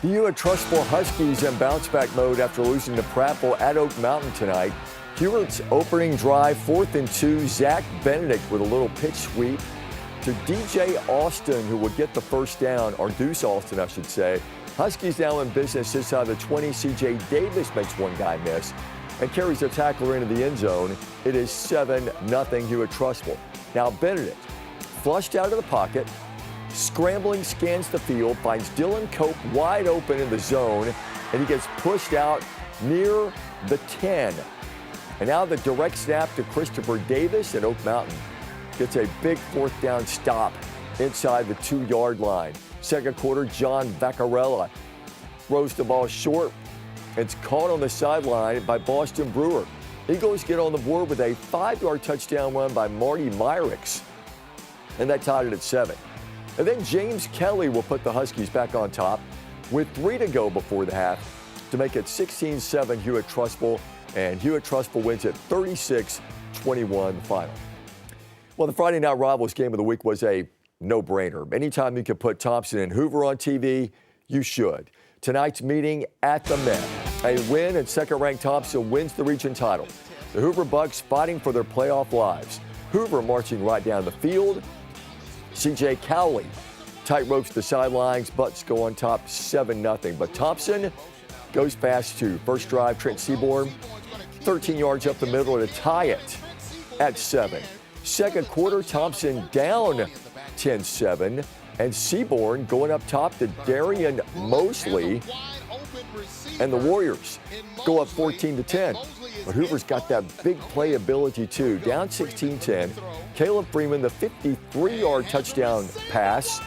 The Hewitt-Trussville Huskies in bounce-back mode after losing to Prattville at Oak Mountain tonight. Hewitt's opening drive, 4th and 2. Zach Benedict with a little pitch sweep to DJ Austin, who will get the first down, or Deuce Austin, I should say. Huskies now in business inside the 20. CJ Davis makes one guy miss and carries a tackler into the end zone. It is 7-0 Hewitt-Trussville. Now Benedict flushed out of the pocket, scrambling, scans the field, finds Dylan Cope wide open in the zone, and he gets pushed out near the 10. And now the direct snap to Christopher Davis at Oak Mountain gets a big 4th down stop inside the 2-yard line. Second quarter, John Vaccarella throws the ball short. It's caught on the sideline by Boston Brewer. Eagles get on the board with a 5-yard touchdown run by Marty Myricks, and that tied it at 7. And then James Kelly will put the Huskies back on top with 3 to go before the half to make it 16-7 Hewitt-Trussville, and Hewitt-Trussville wins at 36-21 the final. Well, the Friday Night Rivals game of the week was a no-brainer. Anytime you can put Thompson and Hoover on TV, you should. Tonight's meeting at the Met. A win, and second-ranked Thompson wins the region title. The Hoover Bucks fighting for their playoff lives. Hoover marching right down the field. C.J. Cowley tight ropes the sidelines. Bucks go on top 7-0. But Thompson goes fast too. First drive, Trent Seaborn, 13 yards up the middle to tie it at 7. Second quarter, Thompson down 10-7. And Seaborn going up top to Darian Mosley. And the Warriors go up 14-10. But Hoover's got that big playability too. Down 16-10. Caleb Freeman, the 53-yard touchdown pass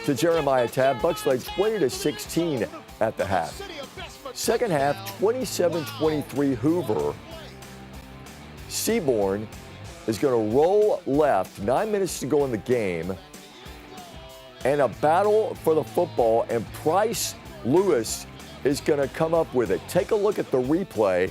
to Jeremiah Tabb. Bucks led 20-16 at the half. Second half, 27-23 Hoover. Seaborn is going to roll left. 9 minutes to go in the game. And a battle for the football, and Price Lewis is going to come up with it. Take a look at the replay.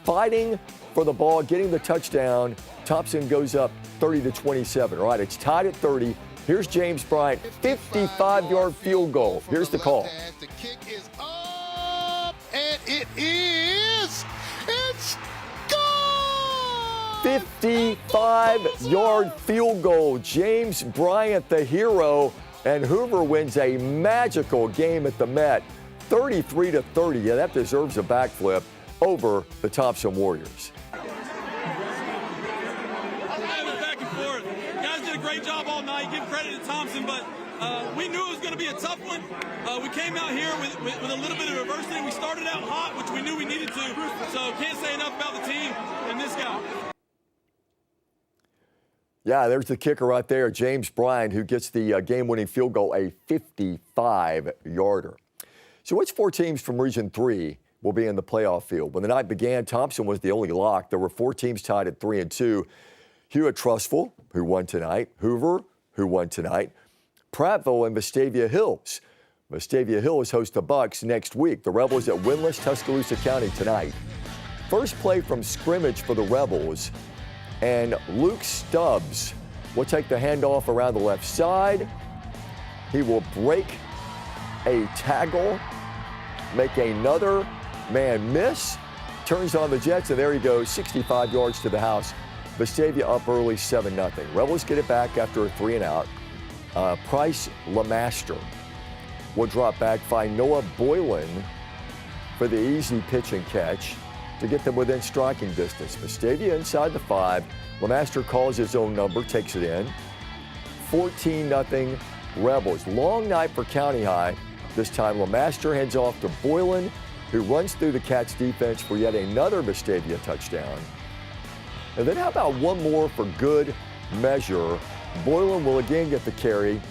Fighting for the ball, getting the touchdown. Thompson goes up 30-27. All right, it's tied at 30. Here's James Bryant, 55-yard field goal. Here's the call. The kick is up, and it is. It's gone! 55-yard field goal. James Bryant, the hero, and Hoover wins a magical game at the Met, 33-30. Yeah, that deserves a backflip over the Thompson Warriors. Back and forth. Guys did a great job all night. Give credit to Thompson, but we knew it was going to be a tough one. We came out here with a little bit of adversity. We started out hot, which we knew we needed to. So can't say enough about the team and this guy. Yeah, there's the kicker right there, James Bryant, who gets the game-winning field goal, a 55-yarder. So which 4 teams from Region 3 will be in the playoff field? When the night began, Thompson was the only lock. There were 4 teams tied at 3-2. Hewitt-Trussville, who won tonight. Hoover, who won tonight. Prattville and Vestavia Hills. Vestavia Hills host the Bucks next week. The Rebels at winless Tuscaloosa County tonight. First play from scrimmage for the Rebels, and Luke Stubbs will take the handoff around the left side. He will break a tackle, make another man miss, turns on the Jets, and there he goes, 65 yards to the house. Vestavia up early, 7-0. Rebels get it back after a 3-and-out. Price Lemaster will drop back, find Noah Boylan for the easy pitch and catch to get them within striking distance. Vestavia inside the 5. Lemaster calls his own number, takes it in. 14-0 Rebels. Long night for County High. This time Lemaster heads off to Boylan, who runs through the Cats defense for yet another Vestavia touchdown. And then how about one more for good measure? Boylan will again get the carry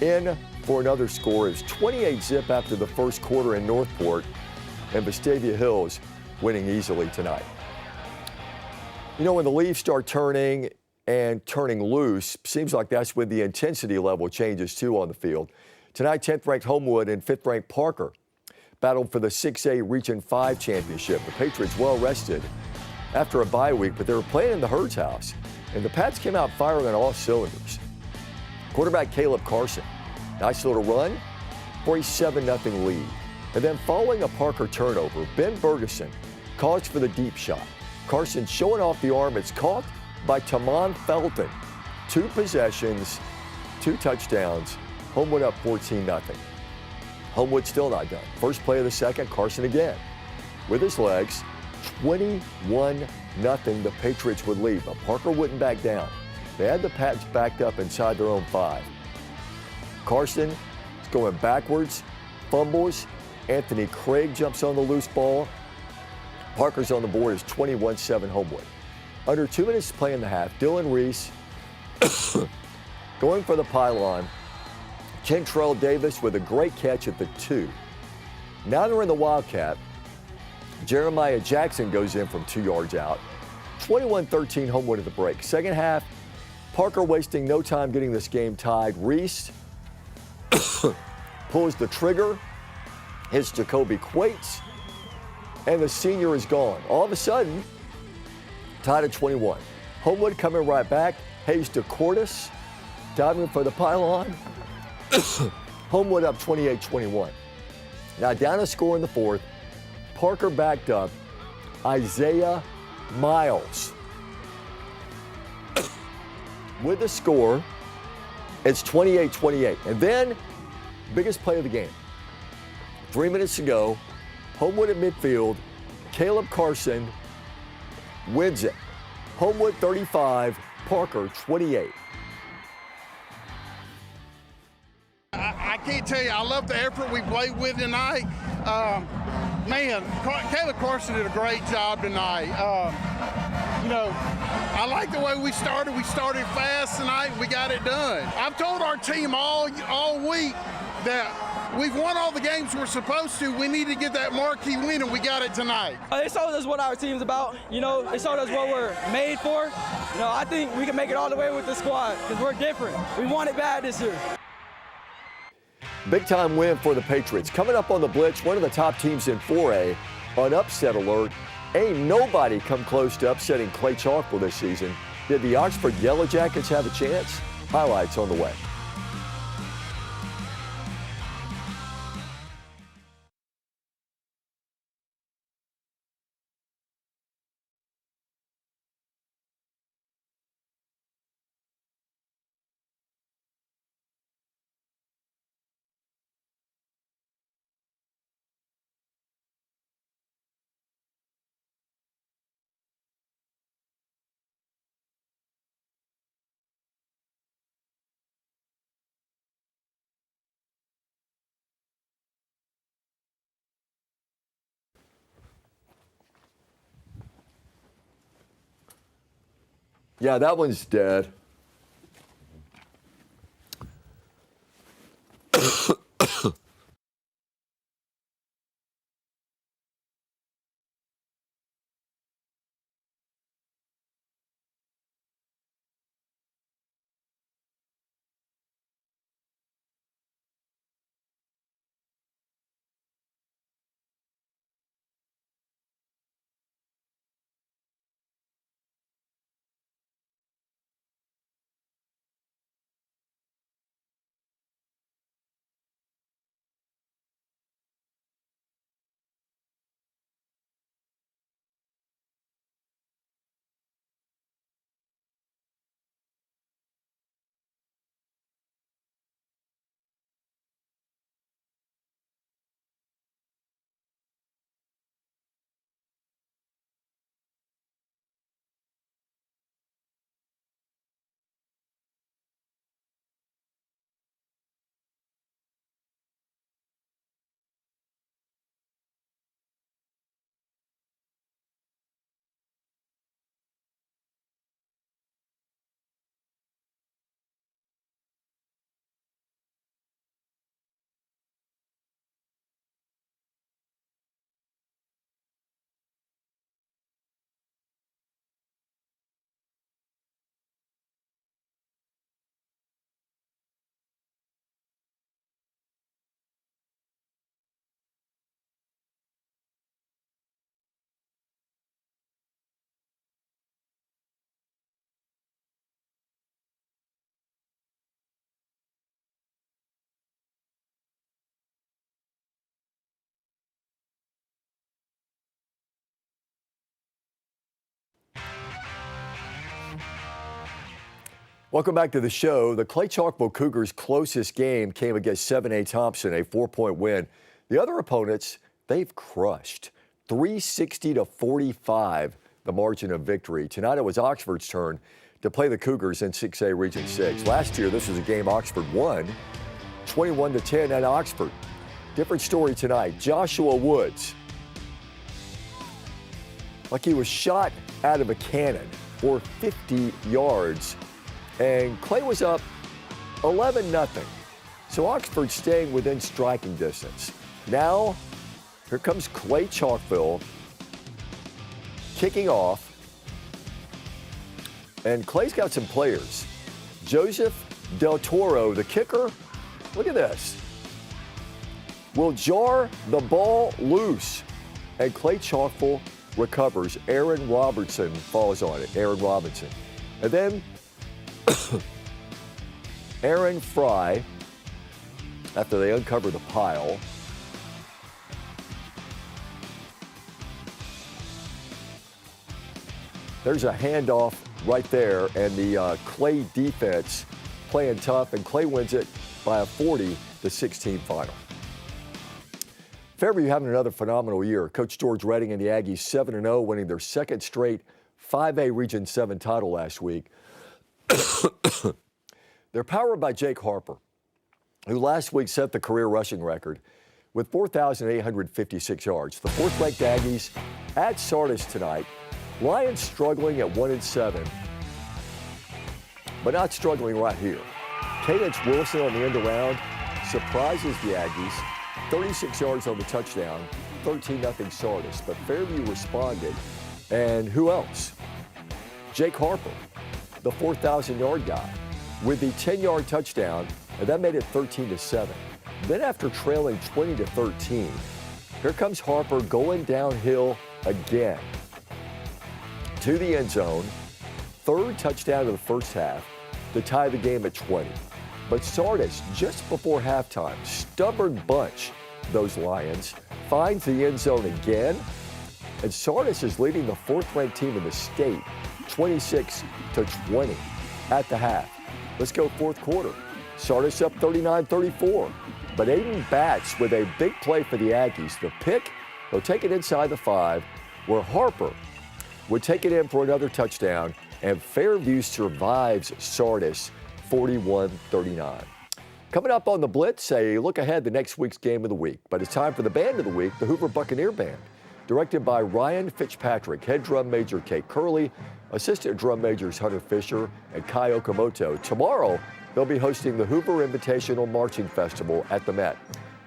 in for another score. It's 28-0 after the first quarter in Northport, and Vestavia Hills winning easily tonight. You know, when the leaves start turning and turning loose, seems like that's when the intensity level changes too on the field. Tonight, 10th-ranked Homewood and 5th-ranked Parker battled for the 6A Region 5 championship. The Patriots well rested after a bye week, but they were playing in the Herd's house, and the Pats came out firing on all cylinders. Quarterback Caleb Carson, nice little run, for a 7-0 lead. And then following a Parker turnover, Ben Bergeson calls for the deep shot. Carson showing off the arm. It's caught by Tamon Felton. 2 possessions, 2 touchdowns. Homewood up 14-0. Homewood still not done. First play of the second, Carson again. With his legs, 21-0, the Patriots would lead, but Parker wouldn't back down. They had the Pats backed up inside their own 5. Carson is going backwards, fumbles. Anthony Craig jumps on the loose ball. Parker's on the board is 21-7 Homewood. Under 2 minutes to play in the half, Dylan Reese going for the pylon. Kentrell Davis with a great catch at the 2. Now they're in the Wildcat. Jeremiah Jackson goes in from 2 yards out. 21-13 Homewood at the break. Second half, Parker wasting no time getting this game tied. Reese pulls the trigger, hits Jacoby Quates, and the senior is gone. All of a sudden, tied at 21. Homewood coming right back. Hayes DeCortis diving for the pylon. Homewood up 28-21. Now down a score in the 4th. Parker backed up. Isaiah Miles with the score. It's 28-28. And then, biggest play of the game. 3 minutes to go. Homewood at midfield. Caleb Carson wins it. Homewood 35, Parker 28. I can't tell you, I love the effort we played with tonight. Caleb Carson did a great job tonight. I like the way we started. We started fast tonight. We got it done. I've told our team all week that we've won all the games we're supposed to. We need to get that marquee win, and we got it tonight. They showed us what our team's about. They showed us what we're made for. I think we can make it all the way with the squad because we're different. We want it bad this year. Big time win for the Patriots. Coming up on the Blitz, one of the top teams in 4A on upset alert. Ain't nobody come close to upsetting Clay-Chalkville this season. Did the Oxford Yellow Jackets have a chance? Highlights on the way. Yeah, that one's dead. Welcome back to the show. The Clay-Chalkville Cougars' closest game came against 7A Thompson, a 4-point win. The other opponents, they've crushed. 360-45, the margin of victory. Tonight it was Oxford's turn to play the Cougars in 6A Region 6. Last year, this was a game Oxford won, 21-10 at Oxford. Different story tonight. Joshua Woods, like he was shot out of a cannon for 50 yards. And Clay was up 11-0. So Oxford staying within striking distance. Now, here comes Clay-Chalkville kicking off. And Clay's got some players. Joseph Del Toro, the kicker, look at this, will jar the ball loose. And Clay-Chalkville recovers. Aaron Robertson falls on it. Aaron Robinson. And then Aaron Fry, after they uncover the pile, there's a handoff right there, and the Clay defense playing tough, and Clay wins it by a 40-16 final. Fairview having another phenomenal year. Coach George Redding and the Aggies 7-0, winning their second straight 5A Region 7 title last week. They're powered by Jake Harper, who last week set the career rushing record with 4,856 yards. The fourth-ranked Aggies at Sardis tonight. Lions struggling at 1-7, but not struggling right here. Cadence Wilson on the end around surprises the Aggies. 36 yards on the touchdown, 13-0 Sardis. But Fairview responded. And who else? Jake Harper, the 4,000-yard guy, with the 10-yard touchdown, and that made it 13-7. Then after trailing 20-13, here comes Harper going downhill again to the end zone. Third touchdown of the first half to tie the game at 20. But Sardis, just before halftime, stubborn bunch, those Lions, finds the end zone again. And Sardis is leading the fourth-ranked team in the state, 26-20 at the half. Let's go fourth quarter. Sardis up 39-34. But Aiden Batts with a big play for the Aggies. The pick, they'll take it inside the 5, where Harper would take it in for another touchdown, and Fairview survives Sardis 41-39. Coming up on the Blitz, a look ahead to next week's game of the week. But it's time for the band of the week, the Hoover Buccaneer Band, directed by Ryan Fitzpatrick, head drum major Kate Curley, assistant drum majors Hunter Fisher and Kai Okamoto. Tomorrow, they'll be hosting the Hoover Invitational Marching Festival at the Met.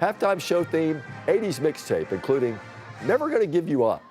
Halftime show theme, 80s mixtape, including Never Gonna Give You Up.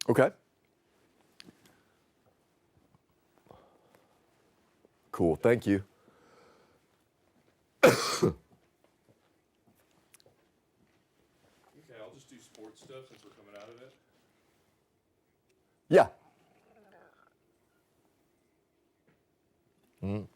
Okay. Cool, thank you. Okay, I'll just do sports stuff since we're coming out of it. Yeah. Mm.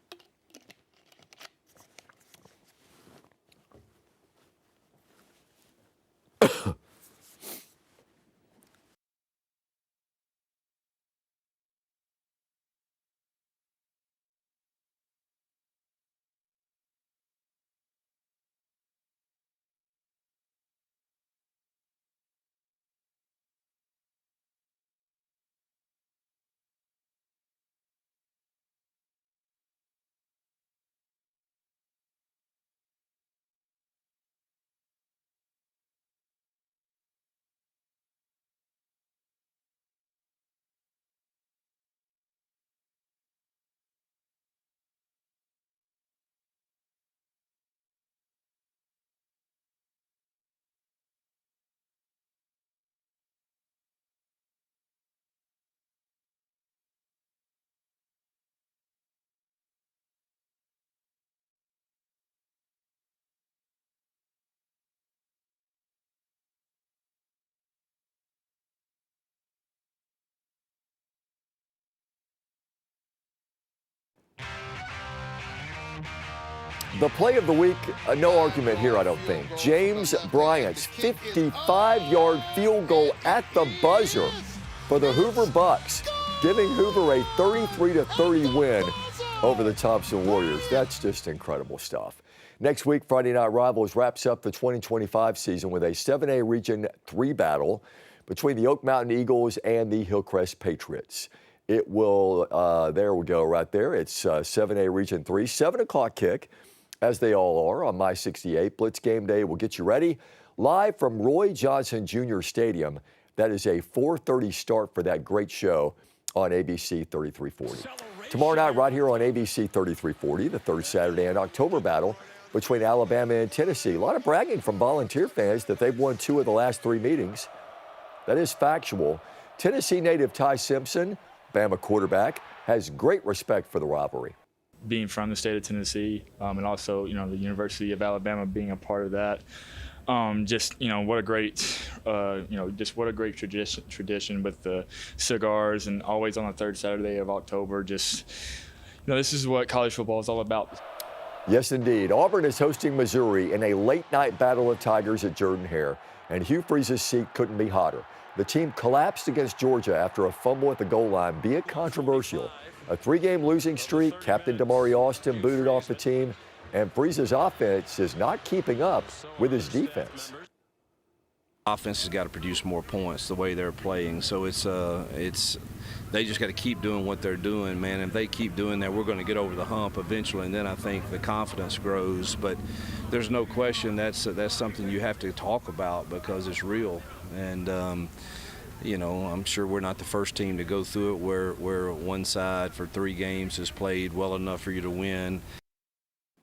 The play of the week, no argument here, I don't think. James Bryant's 55-yard field goal at the buzzer for the Hoover Bucks, giving Hoover a 33-30 win over the Thompson Warriors. That's just incredible stuff. Next week, Friday Night Rivals wraps up the 2025 season with a 7A Region 3 battle between the Oak Mountain Eagles and the Hillcrest Patriots. It will, there we go right there. It's 7A Region 3, 7 o'clock kick, as they all are on My 68. Blitz Game Day will get you ready. Live from Roy Johnson Jr. Stadium, that is a 4:30 start for that great show on ABC 3340. Tomorrow night, right here on ABC 3340, the third Saturday in October battle between Alabama and Tennessee. A lot of bragging from Volunteer fans that they've won 2 of the last 3 meetings. That is factual. Tennessee native Ty Simpson, Bama quarterback, has great respect for the rivalry. Being from the state of Tennessee, and also, the University of Alabama being a part of that, what a great, just what a great tradition with the cigars and always on the third Saturday of October. This is what college football is all about. Yes, indeed. Auburn is hosting Missouri in a late-night battle of Tigers at Jordan-Hare, and Hugh Freeze's seat couldn't be hotter. The team collapsed against Georgia after a fumble at the goal line, be it controversial. A 3-game losing streak, Captain Damari Austin booted off the team, and Freeze's offense is not keeping up with his defense. Offense has got to produce more points the way they're playing, so they just got to keep doing what they're doing, man. If they keep doing that, we're going to get over the hump eventually, and then I think the confidence grows. But there's no question that's something you have to talk about because it's real. And I'm sure we're not the first team to go through it where one side for 3 games has played well enough for you to win.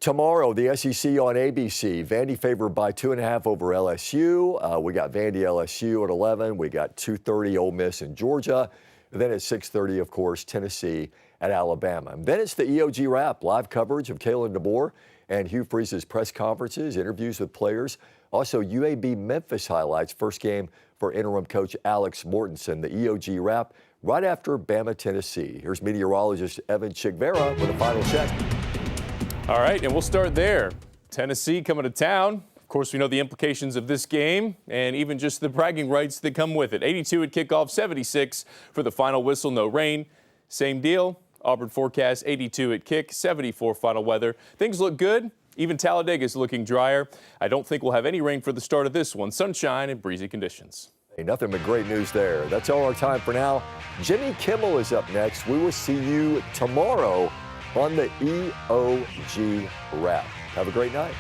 Tomorrow, the SEC on ABC. Vandy favored by 2.5 over LSU. We got Vandy LSU at 11. We got 2:30 Ole Miss and Georgia. And then at 6:30, of course, Tennessee at Alabama. And then it's the EOG Wrap, live coverage of Kalen DeBoer and Hugh Freeze's press conferences, interviews with players. Also, UAB Memphis highlights, first game for interim coach Alex Mortensen. The EOG Wrap right after Bama, Tennessee. Here's meteorologist Evan Chigvera with a final check. All right, and we'll start there. Tennessee coming to town. Of course, we know the implications of this game and even just the bragging rights that come with it. 82 at kickoff, 76 for the final whistle, no rain. Same deal. Auburn forecast 82 at kick, 74 final weather. Things look good. Even Talladega is looking drier. I don't think we'll have any rain for the start of this one. Sunshine and breezy conditions. Hey, nothing but great news there. That's all our time for now. Jimmy Kimmel is up next. We will see you tomorrow on the EOG Wrap. Have a great night.